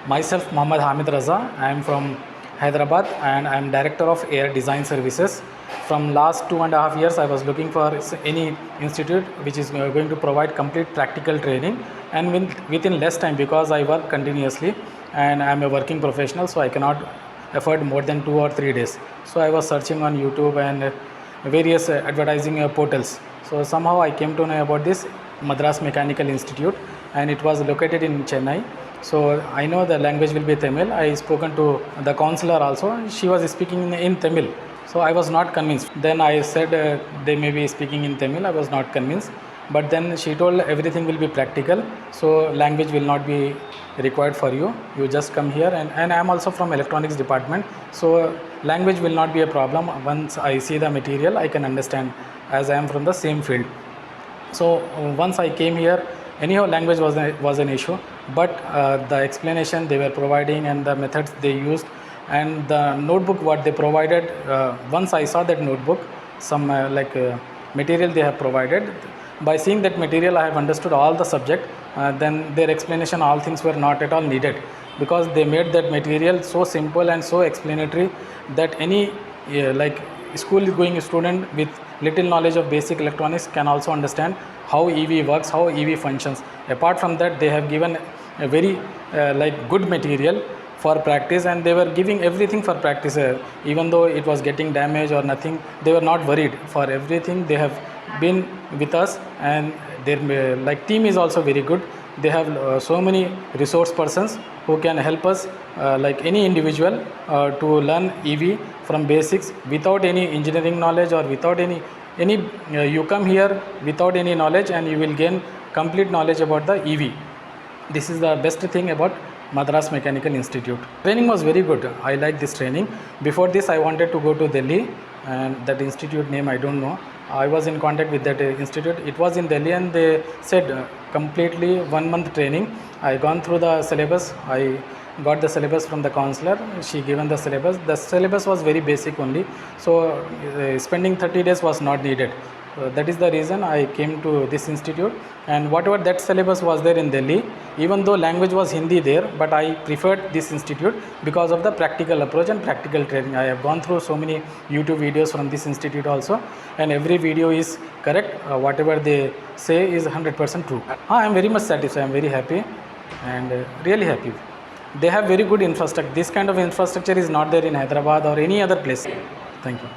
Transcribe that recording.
Myself, Mohammad Hamid Raza. I am from Hyderabad and I am Director of Air Design Services. From last 2.5 years, I was looking for any institute which is going to provide complete practical training and within less time, because I work continuously and I am a working professional, so I cannot afford more than 2 or 3 days. So I was searching on YouTube and various advertising portals. So somehow I came to know about this Madras Mechanical Institute, and it was located in Chennai. So I know the language will be Tamil. I spoken to the counselor also. She was speaking in Tamil. So I was not convinced. Then I said they may be speaking in Tamil. I was not convinced. But then she told everything will be practical. So language will not be required for you. You just come here, and I am also from electronics department. So language will not be a problem. Once I see the material, I can understand, as I am from the same field. So once I came here, anyhow language was an issue, but the explanation they were providing and the methods they used and the notebook what they provided, once I saw that notebook, some material they have provided. By seeing that material, I have understood all the subject. Then their explanation, all things were not at all needed, because they made that material so simple and so explanatory that any school going student with little knowledge of basic electronics can also understand how EV works, how EV functions. Apart from that, they have given a very good material for practice, and they were giving everything for practice. Even though it was getting damaged or nothing, they were not worried. For everything, they have been with us, and their team is also very good. They have so many resource persons who can help us, like any individual, to learn EV from basics without any engineering knowledge or without any you come here without any knowledge and you will gain complete knowledge about the EV. This is the best thing about Madras Mechanical Institute. Training was very good. I like this training. Before this, I wanted to go to Delhi, and that institute name I don't know. I was in contact with that institute. It was in Delhi, and they said completely 1 month training. I gone through the syllabus. I got the syllabus from the counselor. She given the syllabus. The syllabus was very basic only. So spending 30 days was not needed. That is the reason I came to this institute, and whatever that syllabus was there in Delhi, even though language was Hindi there, but I preferred this institute because of the practical approach and practical training. I have gone through so many YouTube videos from this institute also, and every video is correct. Whatever they say is 100% true. I am very much satisfied. I am very happy and really happy. They have very good infrastructure. This kind of infrastructure is not there in Hyderabad or any other place. Thank you.